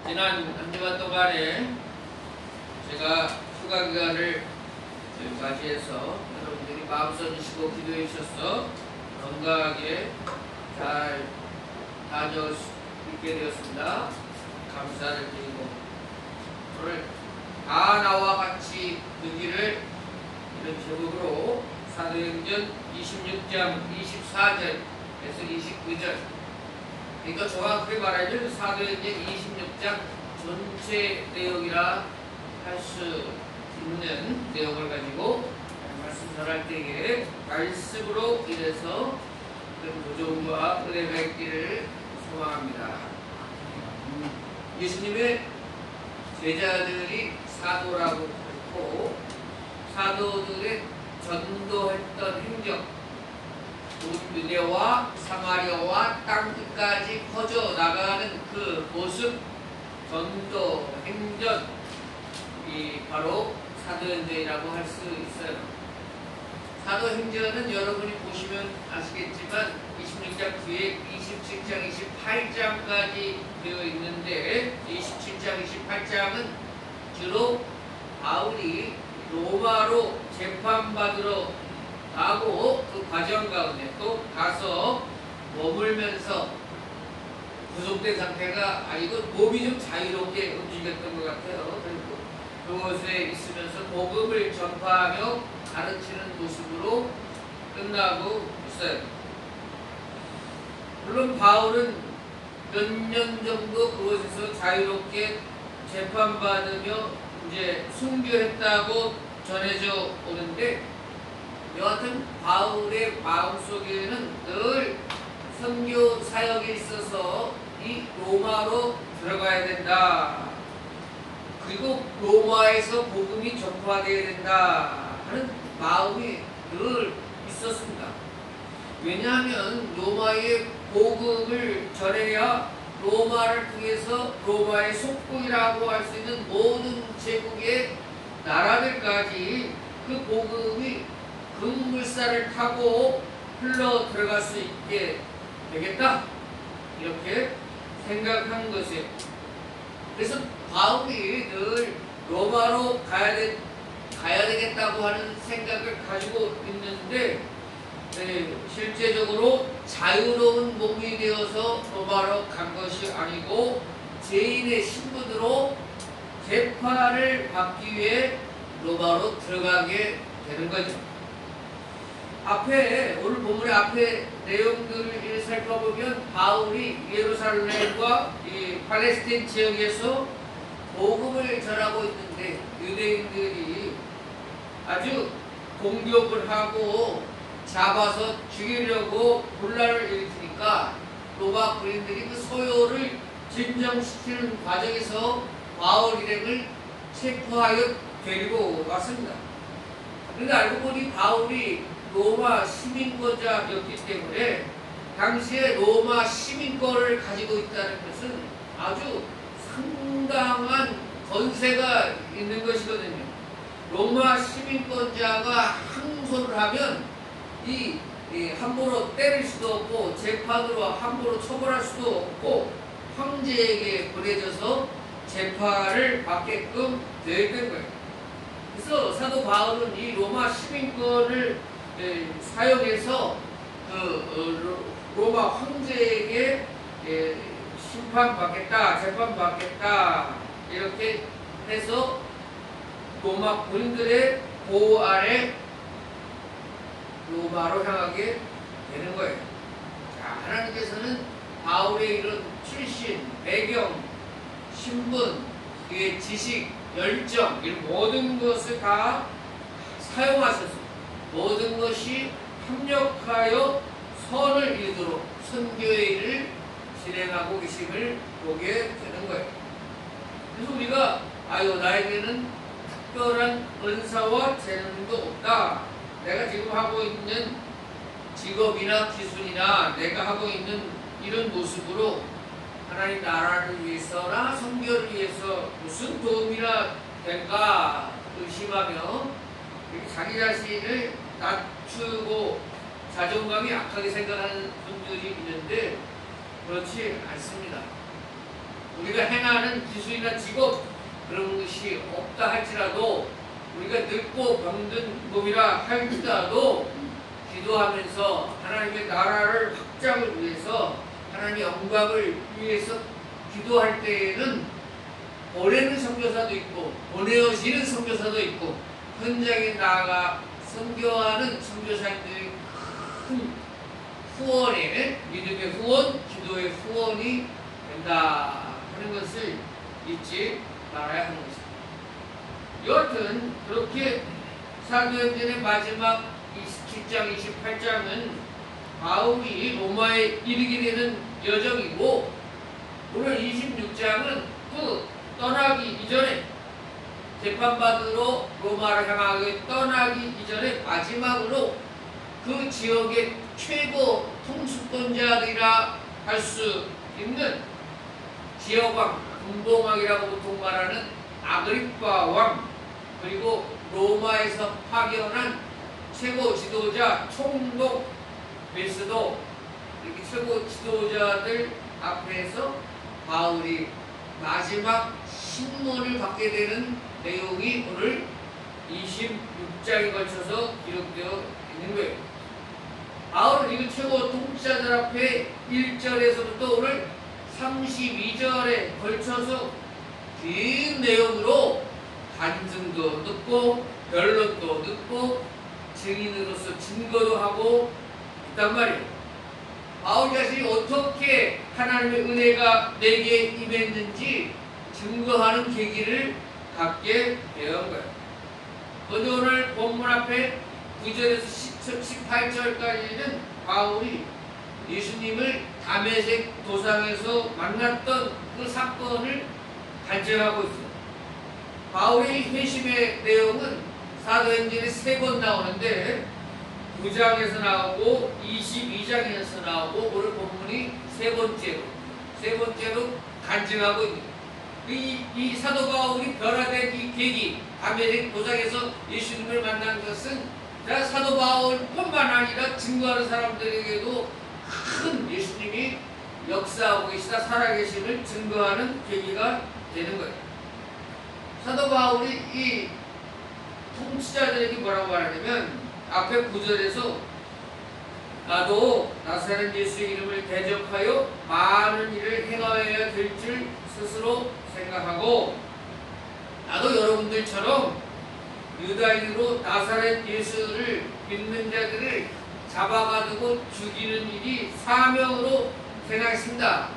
지난 한 주간 동안에 제가 휴가 기간을 맞이해서 여러분들이 마음 써주시고 기도해 주셔서 건강하게 잘 다녀올 수 있게 되었습니다. 감사를 드리고 오늘 다 나와 같이 되기를 이런 제목으로 사도행전 26장 24절에서 29절, 그러니까 정확하게 말하면 사도행전 26장 전체 내용이라 할 수 있는 내용을 가지고 말씀 전할 때에 말씀으로 인해서 그 도전과 은혜가 있기를 소망합니다. 예수님의 제자들이 사도라고 했고, 사도들의 전도했던 행적, 온 유대와 사마리아와 땅 끝까지 퍼져 나가는 그 모습, 전도 행전이 바로 사도행전이라고 할 수 있어요. 사도행전은 여러분이 보시면 아시겠지만 26장 뒤에 27장, 28장까지 되어 있는데, 27장, 28장은 주로 바울이 로마로 재판받으러 가고 그 과정 가운데 또 가서 머물면서 구속된 상태가 아니고 몸이 좀 자유롭게 움직였던 것 같아요. 그리고 그곳에 있으면서 복음을 전파하며 가르치는 모습으로 끝나고 있어요. 물론 바울은 몇 년 정도 그곳에서 자유롭게 재판받으며 이제 순교했다고 전해져 오는데, 여하튼 바울의 마음속에는 늘 선교 사역에 있어서 이 로마로 들어가야 된다, 그리고 로마에서 복음이 전파되어야 된다 하는 마음이 늘 있었습니다. 왜냐하면 로마의 복음을 전해야 로마를 통해서 로마의 속국이라고 할 수 있는 모든 제국의 나라들까지 그 복음이 금물살을 타고 흘러 들어갈 수 있게 되겠다, 이렇게 생각한 것이에요. 그래서 바울이 늘 로마로 가야 되겠다고 하는 생각을 가지고 있는데, 실제적으로 자유로운 몸이 되어서 로마로 간 것이 아니고 죄인의 신분으로 재판을 받기 위해 로마로 들어가게 되는 거죠. 앞에 오늘 본문의 앞에 내용들을 살펴보면 바울이 예루살렘과 이 팔레스타인 지역에서 복음을 전하고 있는데, 유대인들이 아주 공격을 하고 잡아서 죽이려고 혼란을 일으키니까 로마 군인들이 그 소요를 진정시키는 과정에서 바울 일행을 체포하여 데리고 왔습니다. 그런데 알고 보니 바울이 로마 시민권자였기 때문에 당시에 로마 시민권을 가지고 있다는 것은 아주 상당한 권세가 있는 것이거든요. 로마 시민권자가 항소를 하면 이 함부로 때릴 수도 없고 재판으로 함부로 처벌할 수도 없고 황제에게 보내져서 재판을 받게끔 되어 있는 거예요. 그래서 사도 바울은 이 로마 시민권을 사용해서 로마 황제에게 심판받겠다, 재판받겠다, 이렇게 해서 로마 군인들의 보호 아래 로마로 향하게 되는 거예요. 자, 하나님께서는 바울의 이런 출신, 배경, 신분, 그의 지식, 열정, 이런 모든 것을 다 사용하셔서 모든 것이 협력하여 선을 이루도록 선교의 일을 진행하고 계심을 보게 되는 거예요. 그래서 우리가 나에게는 특별한 은사와 재능도 없다, 내가 지금 하고 있는 직업이나 기술이나 내가 하고 있는 이런 모습으로 하나님 나라를 위해서나 선교를 위해서 무슨 도움이나 될까 의심하며 자기 자신을 낮추고 자존감이 약하게 생각하는 분들이 있는데, 그렇지 않습니다. 우리가 행하는 기술이나 직업 그런 것이 없다 할지라도 우리가 늙고 병든 몸이라 할지라도 기도하면서 하나님의 나라를 확장을 위해서 하나님의 영광을 위해서 기도할 때에는 보내는 선교사도 있고 보내어지는 선교사도 있고 현장에 나아가 선교하는 선교사님들의 큰 후원에 믿음의 후원, 기도의 후원이 된다 하는 것을 잊지 말아야 하는 것입니다. 여하튼 그렇게 사도행전의 마지막 27장, 28장은 바울이 로마에 이르게 되는 여정이고 오늘 26장은 그 떠나기 이전에 재판받으러 로마를 향하게 떠나기 이전에 마지막으로 그 지역의 최고 통수권자들이라 할 수 있는 지역왕, 분봉왕이라고 보통 말하는 아그리파 왕, 그리고 로마에서 파견한 최고 지도자 총독 베스도, 이렇게 최고 지도자들 앞에서 바울이 마지막 신문을 받게 되는 내용이 오늘 26장에 걸쳐서 기록되어 있는 거예요. 바울은 이거 최고 통치자들 앞에 1절에서부터 오늘 32절에 걸쳐서 긴 내용으로 간증도 듣고 변론도 듣고 증인으로서 증거도 하고 있단 말이에요. 바울 자신이 어떻게 하나님의 은혜가 내게 임했는지 증거하는 계기를 갖게 되는 거예요. 먼저 오늘 본문 앞에 9절에서 18절까지는 바울이 예수님을 다메섹 도상에서 만났던 그 사건을 간증하고 있어요. 바울의 회심의 내용은 사도행전에 3번 나오는데 9장에서 나오고 22장에서 나오고 오늘 본문이 세 번째로 간증하고 있는 거예요. 이 사도 바울이 변화된 이 계기, 다메섹 도상에서 예수님을 만난 것은 사도 바울뿐만 아니라 증거하는 사람들에게도 큰 예수님이 역사하고 계시다, 살아계심을 증거하는 계기가 되는 거예요. 사도 바울이 이 통치자들에게 뭐라고 말하냐면 앞에 9절에서 나도 나사렛 예수의 이름을 대적하여 많은 일을 행하여야 될 줄 스스로 생각하고 나도 여러분들처럼 유다인으로 나사렛 예수를 믿는 자들을 잡아가지고 죽이는 일이 사명으로 생각했습니다.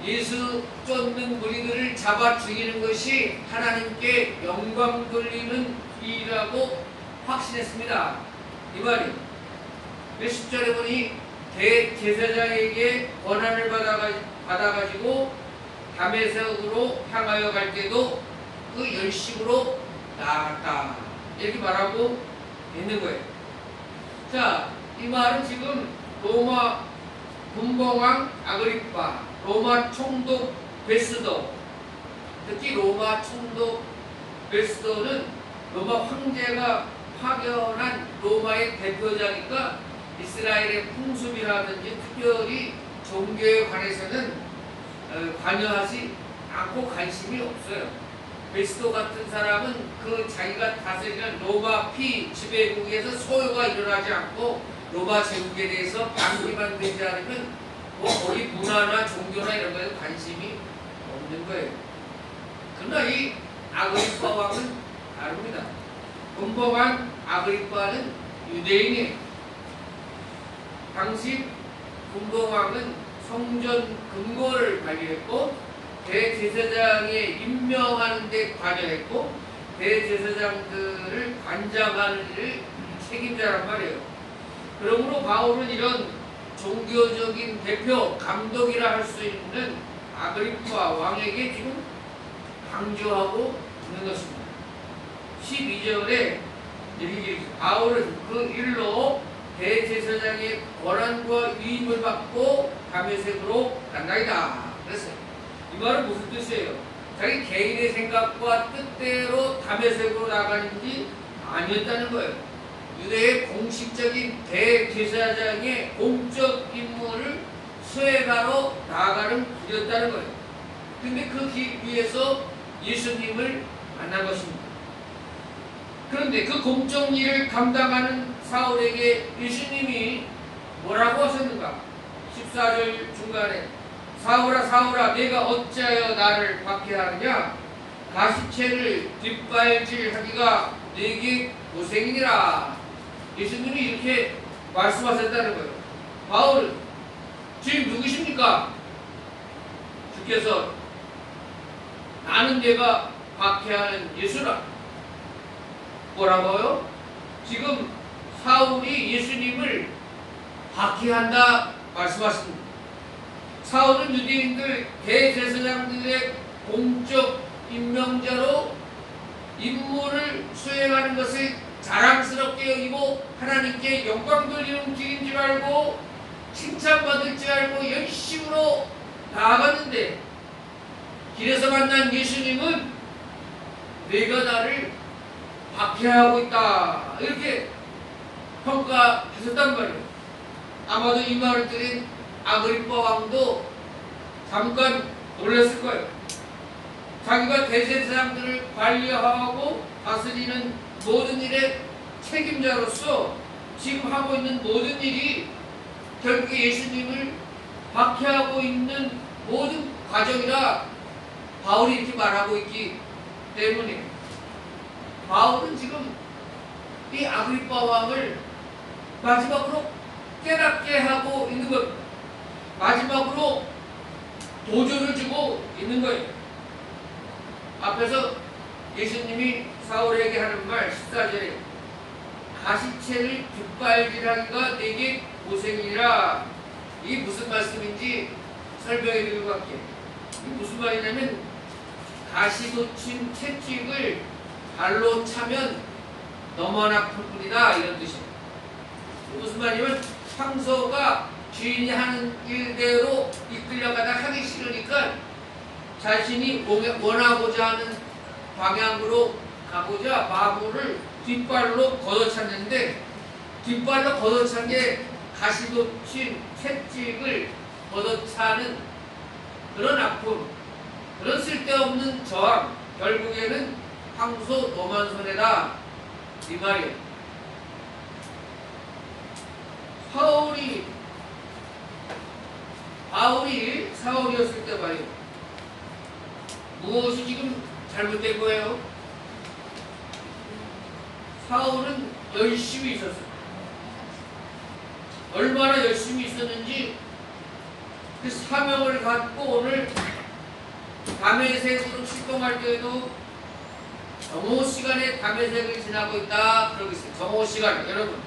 예수 쫓는 무리들을 잡아 죽이는 것이 하나님께 영광 돌리는 일이라고 확신했습니다. 이 말이에요. 10절에 보니 대제사장에게 권한을 받아가지고 다메섹으로 향하여 갈 때도 그 열심으로 나아갔다, 이렇게 말하고 있는 거예요. 자, 이 말은 지금 로마 분봉왕 아그리파, 로마 총독 베스도, 특히 로마 총독 베스도는 로마 황제가 파견한 로마의 대표자니까 이스라엘의 풍습이라든지 특별히 종교에 관해서는 관여하지 않고 관심이 없어요. 베스도 같은 사람은 그 자기가 다스리는 로마 피지배국에서 소요가 일어나지 않고 로마 제국에 대해서 반기만 되지 않으면 뭐 거기 문화나 종교나 이런 거에 관심이 없는 거예요. 그러나 이 아그리파 왕은 다릅니다. 분봉왕 아그리파는 유대인이에요. 당시 분봉왕은 성전 금고를 관리했고 대제사장에 임명하는 데 관여했고 대제사장들을 관장하는 일을 책임자란 말이에요. 그러므로 바울은 이런 종교적인 대표, 감독이라 할 수 있는 아그리파 왕에게 지금 강조하고 있는 것입니다. 12절에 이렇게 바울은 그 일로 대제사장의 권한과 위임을 받고 다메섹으로 간다이다 그랬어요. 이 말은 무슨 뜻이에요? 자기 개인의 생각과 뜻대로 다메섹으로 나가는지 아니었다는 거예요. 유대의 공식적인 대제사장의 공적 임무를 수행하러 나가는 길이었다는 거예요. 근데 그 길 위에서 예수님을 만난 것입니다. 그런데 그 공적 일을 감당하는 사울에게 예수님이 뭐라고 하셨는가? 14절 중간에 사울아 사울아 내가 어찌하여 나를 박해하느냐? 가시채를 뒷발질하기가 내게 고생이니라. 예수님이 이렇게 말씀하셨다는 거예요. 바울은 지금 누구십니까? 주께서 나는 내가 박해하는 예수라. 뭐라고요? 지금 사울이 예수님을 박해한다 말씀하십니다. 사울은 유대인들 대제사장들의 공적 임명자로 임무를 수행하는 것을 자랑스럽게 여기고 하나님께 영광 돌리는 길인 줄 알고 칭찬받을 줄 알고 열심으로 나아갔는데 길에서 만난 예수님은 내가 나를 박해하고 있다 이렇게 평가하셨단 말이에요. 아마도 이 말을 들은 아그리파 왕도 잠깐 놀랐을 거예요. 자기가 대제사장들을 관리하고 다스리는 모든 일의 책임자로서 지금 하고 있는 모든 일이 결국에 예수님을 박해하고 있는 모든 과정이라 바울이 이렇게 말하고 있기 때문에 바울은 지금 이 아그리파 왕을 마지막으로 깨닫게 하고 있는 겁니다. 마지막으로 도전을 주고 있는 거예요. 앞에서 예수님이 사울에게 하는 말 14절에 가시채를 뒷발질하기가 내게 고생이라. 이게 무슨 말씀인지 설명해 드리고 갈게요. 이게 무슨 말이냐면 가시 돋친 채찍을 발로 차면 너무나 아플 뿐이다 이런 뜻이에요. 무슨 말이냐면 황소가 주인이 하는 일대로 이끌려가다 하기 싫으니까 자신이 원하고자 하는 방향으로 가고자 마구를 뒷발로 걷어찼는데 뒷발로 걷어찬 게 가시 돋친 채찍을 걷어차는 그런 아픔, 그런 쓸데없는 저항, 결국에는 황소 노만손해다 이 말이에요. 바울이 사울이었을 때 말이에요. 무엇이 지금 잘못된 거예요? 사울은 열심히 있었어요. 얼마나 열심히 있었는지 그 사명을 갖고 오늘 다메섹으로 출동할 때에도 정오 시간에 다메섹을 지나고 있다 그러고 있어요. 정오 시간 여러분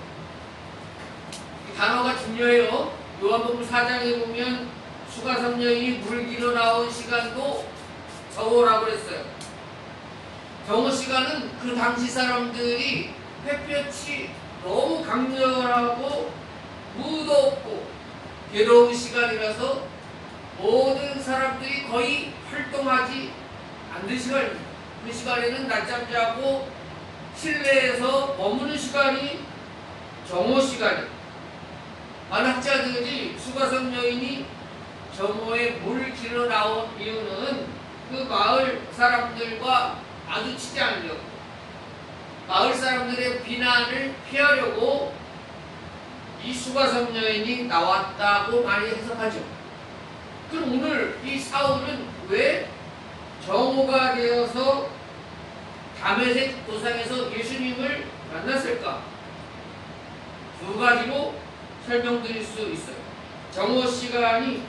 이 단어가 중요해요. 요한복음 4장에 보면 수가성녀인이 물기로 나온 시간도 정오라고 그랬어요. 정오 시간은 그 당시 사람들이 햇볕이 너무 강렬하고 무덥고 괴로운 시간이라서 모든 사람들이 거의 활동하지 않는 시간입니다. 그 시간에는 낮잠 자고 실내에서 머무는 시간이 정오 시간이에요. 한학자들이 수가성 여인이 정오에 물을 길어 나온 이유는 그 마을 사람들과 마주치지 않으려고, 마을 사람들의 비난을 피하려고 이 수가성 여인이 나왔다고 많이 해석하죠. 그럼 오늘 이 사울은 왜 정오가 되어서 다메섹 도상에서 예수님을 만났을까? 두 가지로 설명드릴 수 있어요. 정오 시간이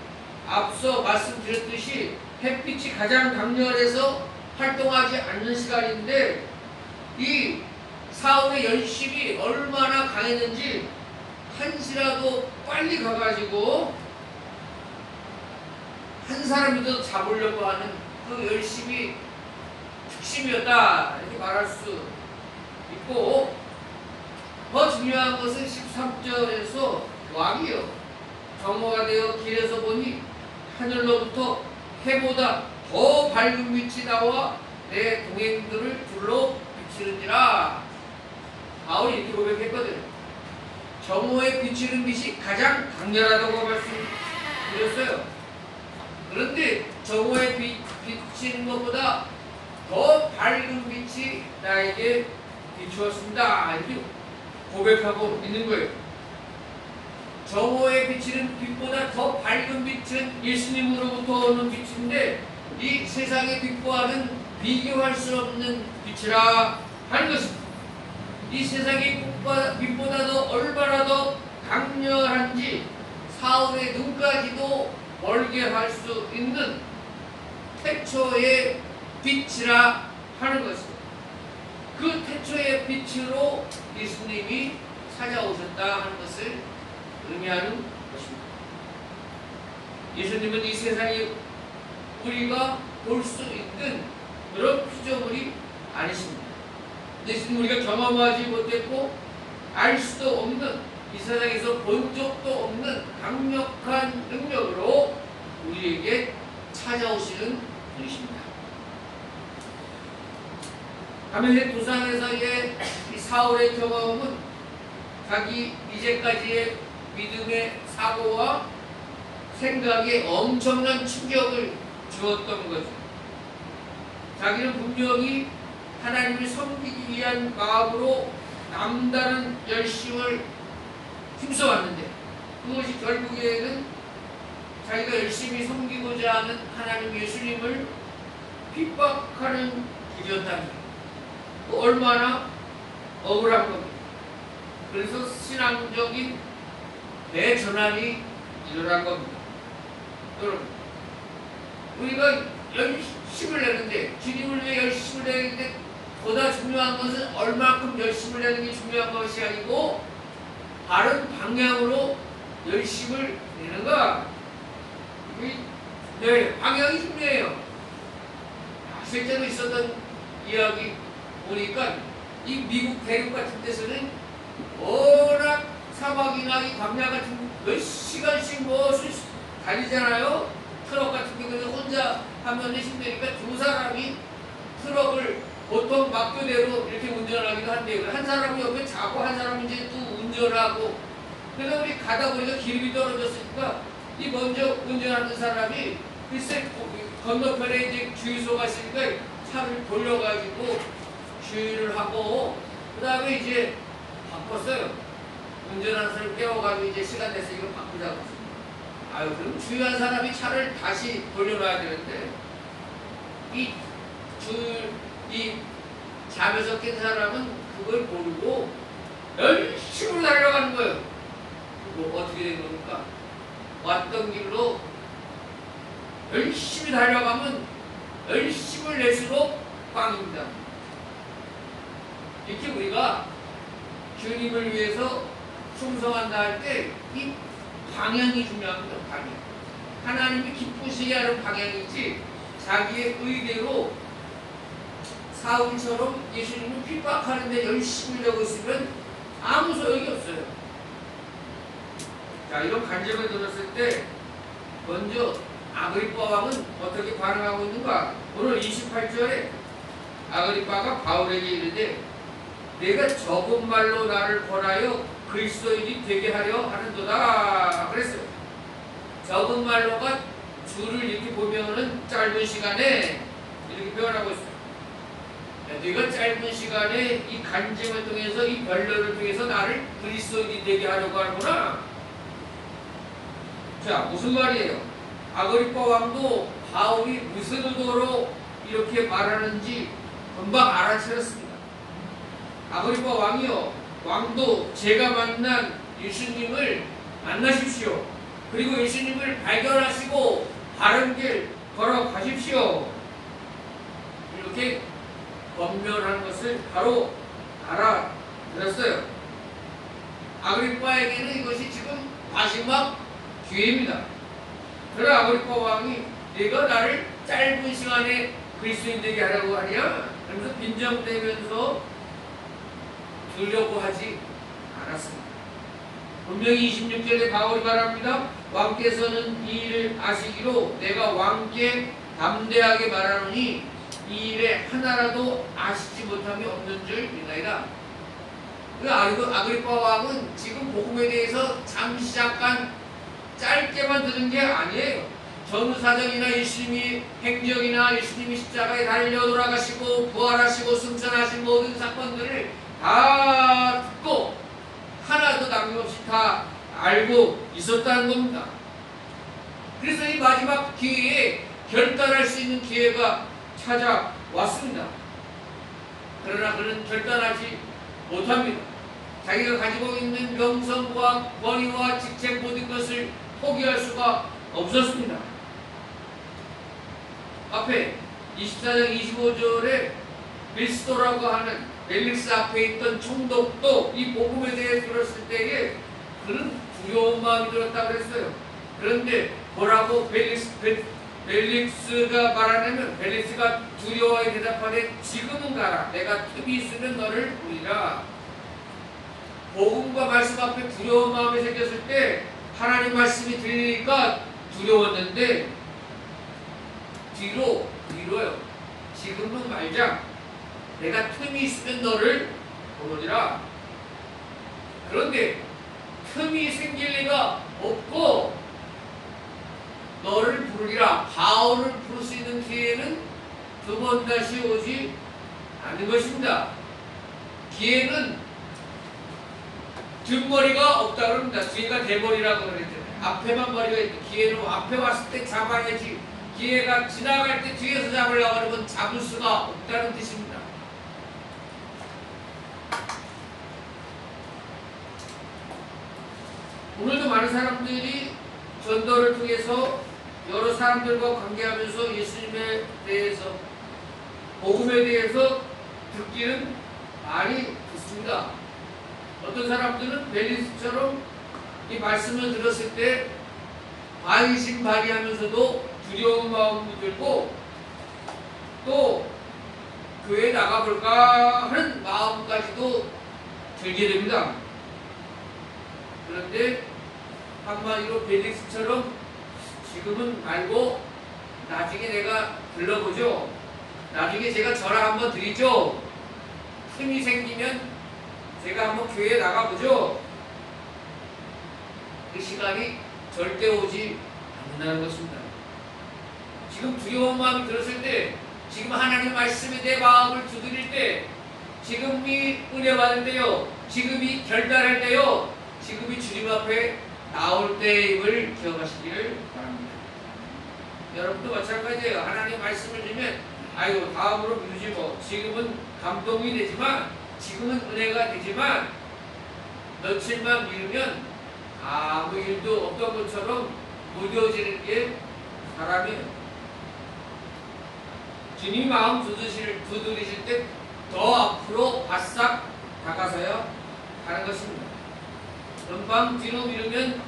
앞서 말씀드렸듯이 햇빛이 가장 강렬해서 활동하지 않는 시간인데 이 사울의 열심이 얼마나 강했는지 한시라도 빨리 가가지고 한 사람이라도 잡으려고 하는 그 열심이 특심이었다 이렇게 말할 수 있고, 더 중요한 것은 13절에서 왕이요 정오가 되어 길에서 보니 하늘로부터 해보다 더 밝은 빛이 나와 내 동행들을 둘러 비치는지라. 바울이 이렇게 고백했거든요. 정오에 비치는 빛이 가장 강렬하다고 말씀드렸어요. 그런데 정오에 비치는 것보다 더 밝은 빛이 나에게 비추었습니다. 이렇게 고백하고 있는 거예요. 정오에 비치는 빛보다 더 밝은 빛은 예수님으로부터 오는 빛인데 이 세상의 빛과는 비교할 수 없는 빛이라 하는 것입니다. 이 세상의 빛보다 더 얼마나 더 강렬한지 사울의 눈까지도 멀게 할 수 있는 태초의 빛이라 하는 것입니다. 그 태초의 빛으로 예수님이 찾아오셨다 하는 것을 의미하는 것입니다. 예수님은 이 세상에 우리가 볼 수 있는 그런 피조물이 아니십니다. 예수님 우리가 경험하지 못했고 알 수도 없는 이 세상에서 본 적도 없는 강력한 능력으로 우리에게 찾아오시는 분이십니다. 가멜렉 도상에서의 이 사울의 경험은 자기 이제까지의 믿음의 사고와 생각에 엄청난 충격을 주었던 거죠. 자기는 분명히 하나님을 섬기기 위한 마음으로 남다른 열심을 힘써왔는데 그것이 결국에는 자기가 열심히 섬기고자 하는 하나님 예수님을 핍박하는 길이었다니 얼마나 억울한 겁니다. 그래서 신앙적인 대전환이 일어난 겁니다. 여러분, 우리가 열심을 내는데 주님을 위해 열심을 내는데 보다 중요한 것은 얼마큼 열심을 내는 게 중요한 것이 아니고 바른 방향으로 열심을 내는가? 네, 방향이 중요해요. 실제로 있었던 이야기 보니까 이 미국 대륙 같은 데서는 워낙 사막이나 이 광야 같은 몇 시간씩 달리잖아요. 트럭 같은 경우는 혼자 하면 힘드니까 두 사람이 트럭을 보통 막교대로 이렇게 운전하기도 한대요. 한 사람이 옆에 자고 한 사람이 이제 또 운전하고. 그래서 우리 가다 보니까 기름이 떨어졌으니까 이 먼저 운전하는 사람이 글쎄 건너편에 이제 주유소가 있으니까 차를 돌려가지고 주유를 하고 그 다음에 이제 바꿨어요. 운전하는 사람 깨워가지고 이제 시간 돼서 이거 바꾸자고. 아유, 그럼 주유한 사람이 차를 다시 돌려놔야 되는데 이 잠에서 깬 사람은 그걸 모르고 열심히 달려가는 거예요. 뭐 어떻게 된 겁니까? 왔던 길로 열심히 달려가면 열심을 낼수록 꽝입니다. 이렇게 우리가 주님을 위해서 충성한다 할 때 이 방향이 중요합니다. 방향. 하나님이 기쁘시게 하는 방향이지 자기의 의대로 사울처럼 예수님을 핍박하는데 열심히 하고 있으면 아무 소용이 없어요. 자, 이런 간증을 들었을 때 먼저 아그리빠 왕은 어떻게 반응하고 있는가? 오늘 28절에 아그리빠가 바울에게 이르되 내가 적은 말로 나를 권하여 그리스도인이 되게 하려 하는도다 그랬어요. 적은 말로가 줄을 이렇게 보면은 짧은 시간에 이렇게 표현하고 있어요. 네가 짧은 시간에 이 간증을 통해서 이 변론을 통해서 나를 그리스도인이 되게 하려고 하는구나. 자, 무슨 말이에요? 아그리빠 왕도 바울이 무슨 의도로 이렇게 말하는지 금방 알아차렸습니다. 아그리빠 왕도 제가 만난 예수님을 만나십시오. 그리고 예수님을 발견하시고 바른 길 걸어가십시오. 이렇게 권면하는 것을 바로 알아들었어요. 아그리빠에게는 이것이 지금 마지막 기회입니다. 그러나 아그리빠 왕이 네가 나를 짧은 시간에 그리스도인 되게 하려고 하냐? 그러면서 빈정대면서 들려고 하지 않았습니다. 분명히 26절에 바울이 말합니다. 왕께서는 이 일을 아시기로 내가 왕께 담대하게 말하노니 이 일에 하나라도 아시지 못함이 없는 줄 믿나이다. 아그리빠 왕은 지금 복음에 대해서 잠시 잠깐 짧게만 들은 게 아니에요. 전후사적이나 예수님이 행적이나 예수님이 십자가에 달려 돌아가시고 부활하시고 승천하신 모든 사건들을 다 듣고 하나도 남김없이 다 알고 있었다는 겁니다. 그래서 이 마지막 기회에 결단할 수 있는 기회가 찾아왔습니다. 그러나 그는 결단하지 못합니다. 자기가 가지고 있는 명성과 권위와 직책 모든 것을 포기할 수가 없었습니다. 앞에 24장 25절에 빌스도라고 하는 벨릭스 앞에 있던 총독도 이 복음에 대해 들었을 때에 그는 두려운 마음이 들었다고 그랬어요. 그런데 뭐라고 벨릭스가 말하냐면, 벨릭스가 두려워해 대답하되 지금은 가라. 내가 틈이 있으면 너를 부리라. 복음과 말씀 앞에 두려운 마음이 생겼을 때 하나님 말씀이 들리니까 두려웠는데 뒤로요. 지금은 말자. 내가 틈이 있으면 너를 부르리라. 그런데 틈이 생길 리가 없고 너를 부르리라. 바울을 부를 수 있는 기회는 두 번 다시 오지 않는 것입니다. 기회는 뒷머리가 없다고 합니다. 뒤가 대머리라고 그랬잖아요. 앞에만 머리가 있고, 기회는 앞에 왔을 때 잡아야지. 기회가 지나갈 때 뒤에서 잡으려고 하면 잡을 수가 없다는 뜻입니다. 오늘도 많은 사람들이 전도를 통해서 여러 사람들과 관계하면서 예수님에 대해서, 복음에 대해서 듣기는 많이 듣습니다. 어떤 사람들은 벨리스처럼 이 말씀을 들었을 때 반신반의하면서도 두려운 마음도 들고 또 교회에 나가볼까 하는 마음까지도 들게 됩니다. 그런데 한마디로 벨릭스처럼 지금은 말고 나중에 내가 들러보죠. 나중에 제가 전화 한번 드리죠. 틈이 생기면 제가 한번 교회에 나가보죠. 그 시간이 절대 오지 않는다는 것입니다. 지금 두려운 마음이 들었을 때, 지금 하나님 말씀에 내 마음을 두드릴 때, 지금이 은혜 받을 때요, 지금이 결단할 때요, 지금이 주님 앞에 나올 때임을 기억하시기를 바랍니다. 여러분도 마찬가지예요. 하나님 말씀을 주면 아이고 다음으로 미루지 뭐. 지금은 감동이 되지만, 지금은 은혜가 되지만 며칠만 미루면 아무 일도 없던 것처럼 무뎌지는 게 사람이에요. 주님 마음 두드리실 때 더 앞으로 바싹 다가서야 하는 것입니다. 금방 뒤로 미루면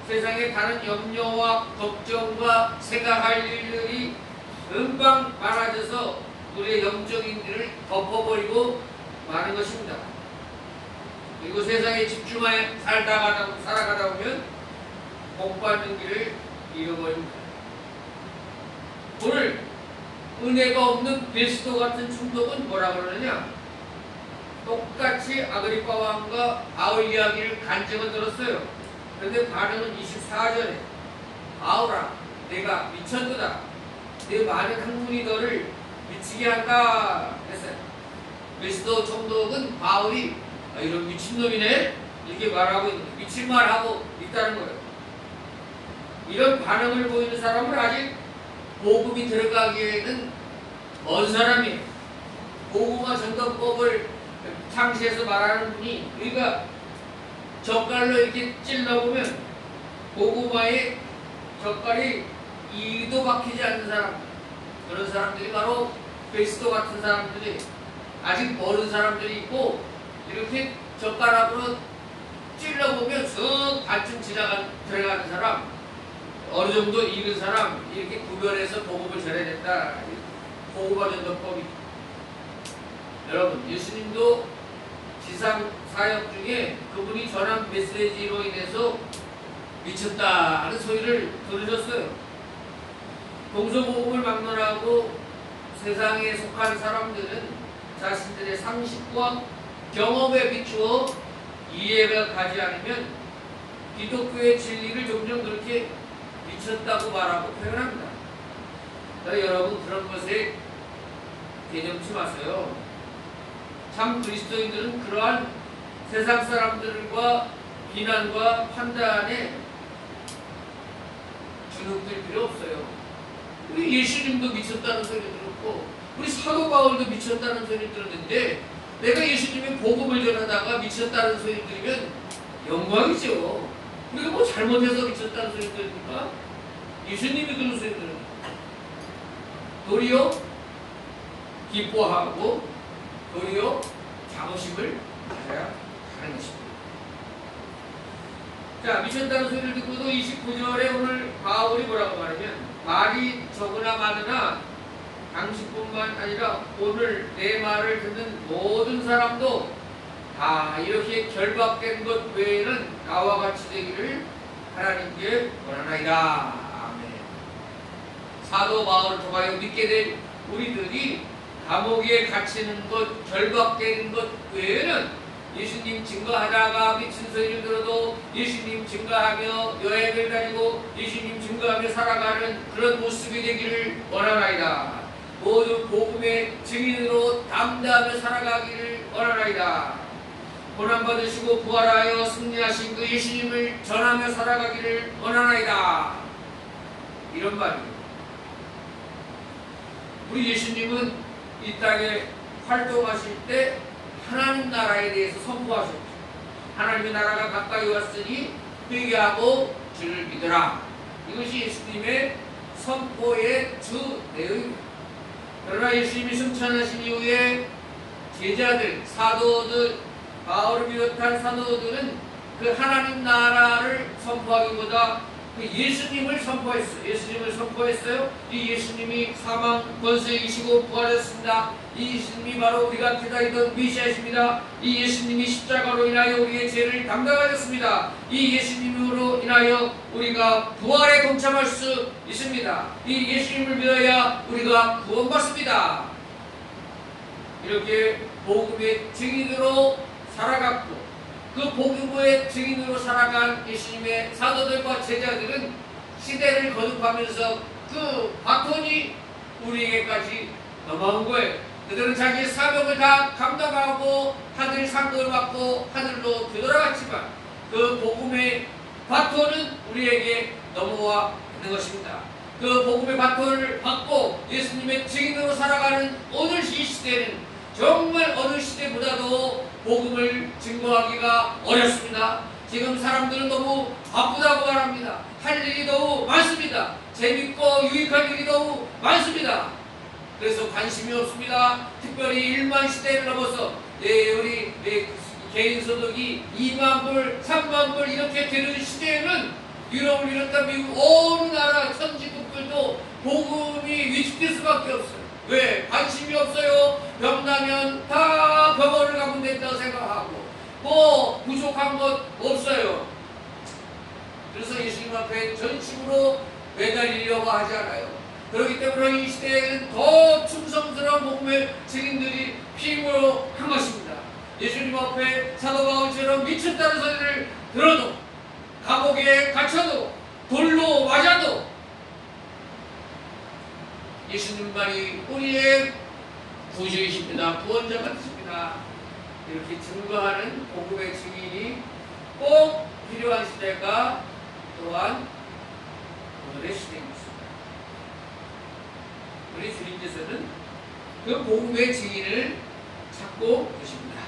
세상에 다른 염려와 걱정과 생각할 일들이 금방 많아져서 우리의 영적인 일을 덮어버리고 마는 것입니다. 그리고 세상에 집중하여 살아가다 보면 복받는 길을 잃어버립니다. 오늘 은혜가 없는 베스도 같은 충동은 뭐라 그러느냐? 똑같이 아그리파 왕과 바울 이야기를 간증을 들었어요. 그런데 반응은 24절에 바울아 내가 미쳤도다. 내 많은 학문이 너를 미치게 한다 했어요. 베스도 총독은 바울이 이런 미친놈이네 이렇게 말하고 있는데, 미친 말하고 있다는 거예요. 이런 반응을 보이는 사람은 아직 복음이 들어가기에는 먼 사람이에요. 복음화 전도법을 창시해서 말하는 분이, 우리가 젓갈로 이렇게 찔러보면 복음화에 젓갈이 2도 박히지 않는 사람, 그런 사람들이 바로 베스도 같은 사람들이, 아직 모르는 사람들이 있고, 이렇게 젓가락으로 찔러보면 쑥 반쯤 들어가는 사람, 어느 정도 익은 사람, 이렇게 구별해서 복음을 전해냈다. 복음화 전도법이. 여러분, 예수님도 지상 사역 중에 그분이 전한 메시지로 인해서 미쳤다 하는 소리를 들으셨어요. 동서복음을 막론하고 세상에 속한 사람들은 자신들의 상식과 경험에 비추어 이해가 가지 않으면 기독교의 진리를 점점 그렇게 미쳤다고 말하고 표현합니다. 그러니까 여러분 그런 것에 개념치 마세요. 참 그리스도인들은 그러한 세상 사람들과 비난과 판단에 주눅들 필요 없어요. 우리 예수님도 미쳤다는 소리 들었고 우리 사도 바울도 미쳤다는 소리 들었는데 내가 예수님의 복음을 전하다가 미쳤다는 소리 들으면 영광이죠. 우리가 뭐 잘못해서 미쳤다는 소리 들으니까 예수님이 그런 소리 들으니까 도리어 기뻐하고 도리어 자부심을 가져야 하는 것입니다. 자, 미쳤다는 소리를 듣고도 29절에 오늘 바울이 뭐라고 말하면 말이 적으나 많으나 당신뿐만 아니라 오늘 내 말을 듣는 모든 사람도 다 이렇게 결박된 것 외에는 나와 같이 되기를 하나님께 원하나이다. 아멘. 사도 바울을 통하여 믿게 된 우리들이 감옥에 갇히는 것, 결박되는 것 외에는 예수님 증거하다가 미친 소리를 들어도 예수님 증거하며 여행을 다니고 예수님 증거하며 살아가는 그런 모습이 되기를 원하나이다. 모두 복음의 증인으로 담대하며 살아가기를 원하나이다. 고난받으시고 부활하여 승리하신 그 예수님을 전하며 살아가기를 원하나이다. 이런 말이에요. 우리 예수님은 이 땅에 활동하실 때 하나님 나라에 대해서 선포하셨죠. 하나님의 나라가 가까이 왔으니 회개하고 주를 믿으라. 이것이 예수님의 선포의 주 내용입니다. 그러나 예수님이 승천하신 이후에 제자들, 사도들, 바울을 비롯한 사도들은 그 하나님 나라를 선포하기보다 그 예수님을 선포했어요. 예수님을 선포했어요. 이 예수님이 사망 권세 이기시고 부활했습니다. 이 예수님이 바로 우리가 기다리던 메시아이십니다. 이 예수님이 십자가로 인하여 우리의 죄를 담당하셨습니다. 이 예수님으로 인하여 우리가 부활에 동참할 수 있습니다. 이 예수님을 믿어야 우리가 구원받습니다. 이렇게 복음의 증인으로 살아갔고 그 복음의 증인으로 살아간 예수님의 사도들과 제자들은 시대를 거듭하면서 그 바톤이 우리에게까지 넘어온 거예요. 그들은 자기의 사명을 다 감당하고 하늘 상급을 받고 하늘로 되돌아갔지만 그 복음의 바톤은 우리에게 넘어와 있는 것입니다. 그 복음의 바톤을 받고 예수님의 증인으로 살아가는 오늘 이 시대는 정말 어느 시대보다도 복음을 증거하기가 어렵습니다. 지금 사람들은 너무 바쁘다고 말합니다. 할 일이 너무 많습니다. 재밌고 유익한 일이 너무 많습니다. 그래서 관심이 없습니다. 특별히 1만 시대를 넘어서 우리 개인 소득이 2만 불, 3만 불 이렇게 되는 시대에는 유럽을 비롯한 미국 어느 나라 선진국들도 복음이 위축될 수밖에 없어요. 왜? 관심이 없어요. 병나면 다 병원을 가면 된다고 생각하고 뭐 부족한 것 없어요. 그래서 예수님 앞에 전심으로 매달리려고 하지 않아요. 그렇기 때문에 이 시대에는 더 충성스러운 복음의 증인들이 필요로 한 것입니다. 예수님 앞에 사도 바울처럼 미쳤다는 소리를 들어도 감옥에 갇혀도 돌로 맞아도 예수님만이 우리의 구주이십니다. 구원자 같으십니다. 이렇게 증거하는 복음의 증인이 꼭 필요한 시대가 또한 오늘의 시대입니다. 우리 주님께서는 그 복음의 증인을 찾고 계십니다.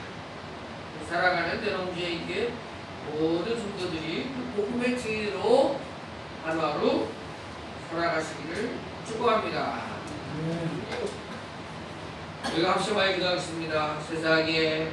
살아가는 대농주에게 모든 성도들이 그 복음의 증인으로 하루하루 살아가시기를 축복합니다. 우리가 합심하여 기도하겠습니다. 세상에